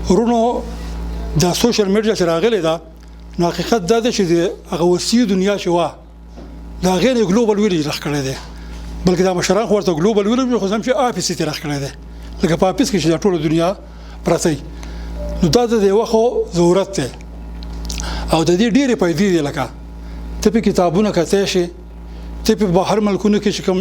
ورونو د سوشل میډیا چې راغلی دا نو حقیقت دا ده چې هغه وسیع دنیا چې وه د هغې نه ګلوبل ویلیج راخ کړی دی بلکې دا مشران خو ورته ګلوبل ویلیج خو هم چې آفیس یې راخ کړی دی لکه په آفیس کې چې دا ټوله دنیا پرته وي نو دا د یوه خو ضرورت دی او د دې ډېرې پیدې دي لکه ته پې کتابونه کتی شي ته پې بهر ملکونو کې چې کوم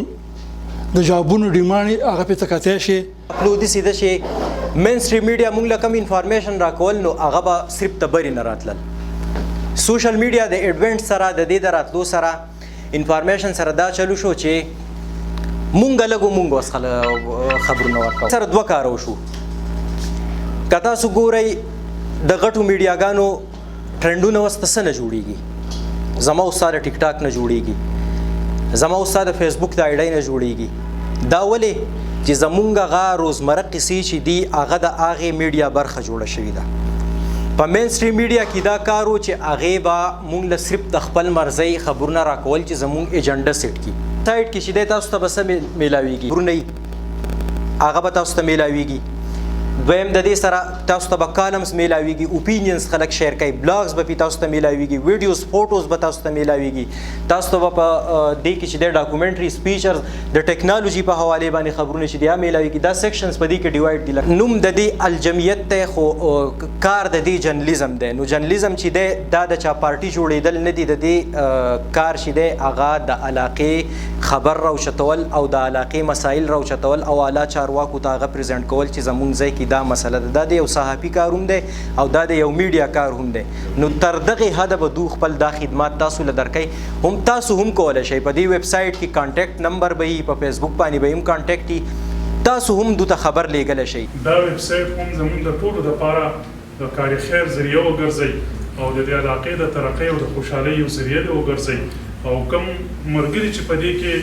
د جابونو ډیمانډ هغه پې ته کتی شي اپلودي سیده شي مین سټریم میډیا موږ له کوم انفارمیشن راکول نو هغه به صرف تبرې نه راتلل سوشل میډیا د ایډوانټ سره د دې د راتلو سره انفارمیشن سره دا چلو شو چې مونږ لږو مونږ اوس خبرونه ورکوو سره دوه کاره وشو که تاسو ګورئ د غټو میډیاګانو ټرنډونه اوس په څه نه جوړېږي زما اوس ستا د ټیک ټاک نه جوړېږي زما اوس ستا د فیسبوک د آی ډۍ نه جوړېږي دا ولې چې زمونږ هغه روزمره قصې چې دي هغه د هغې میډیا برخه جوړه شوې ده په مین سټریم میډیا کې دا کار و چې هغې به مونږ له صرف د خپل مرضۍ خبرونه راکول چې زمونږ ایجنډه سیټ کړي سایټ کې چې دی تاسو ته به څه میلاویږي خبرونه یي هغه به تاسو ته میلاویږي دویم د دې سره تاسو ته به کالمز میلاویږي اوپینینز خلک شیر کوي بلاګز به پې تاسو ته میلاویږي ویډیوز فوټوز به تاسو ته میلاویږي تاسو ته به په دې کې چې دی ډاکومنټري سپیچرز د ټیکنالوژي په حوالې باندې خبرونه چې دی میلاویږي دا سیکشنز په دې کې ډیوایډ دي نوم د دې الجمعیت دی خو کار د دې جرنلیزم دی نو جرنلیزم چې دی دا د چا پارټي جوړېدل نه دي د دې کار چې دی هغه د علاقې خبر راوچتول او د علاقې مسایل راوچتول او اعلی چارواکو ته هغه پریزنټ کول چې زمونږ ځای کې دا مسله ده دا د یو صحافي کار هم دی او دا د یو میډیا کار هم دی نو تر دغې حده به دوی خپل دا خدمات تاسو له درکوي هم تاسو هم کولی شئ په دې ویب سایټ کې کانټیکټ نمبر به وي په فیسبوک باندې به هم کانټیکټ وي تاسو هم دوی ته خبر لیږلی شئ دا ویب سایټ هم زموږ د ټولو دپاره د کار خیر ذریعه وګرځئ او د دې علاقې د ترقۍ او د خوشحالۍ یو ذریعه دې وګرځئ او کوم ملګري چې په دې کې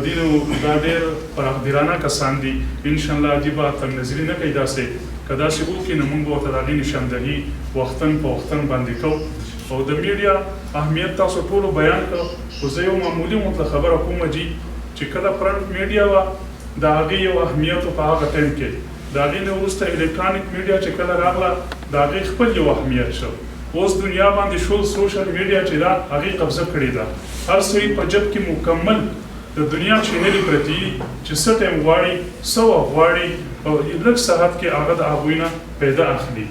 دي نو دا ډېر پراخدیرانه کسان دي انشاءالله دوی به تنګ نظري نه کوي داسې که داسې وکړي نو موږ به ورته د هغې نشاندهي وختن په وختن باندې کوو او د میډیا اهمیت تاسو ټولو بیان کړ خو زه یو معمولي مطلق خبره کومه جي چې کله پرنټ میډیا وه د هغې یو اهمیت په هغه ټایم کې د هغې نه وروسته الکترانیک میډیا چې کله راغله د هغې خپل یو اهمیت شو اوس دنیا باندې شول سوشل میډیا چې دا هغې قبضه کړې ده هر سړي په جب کې مکمل د دنیا چینلې پرتې دي چې څه ټایم غواړي څه وخت غواړي او لږ ساعت کې هغه د هغوی نه پیدا اخلي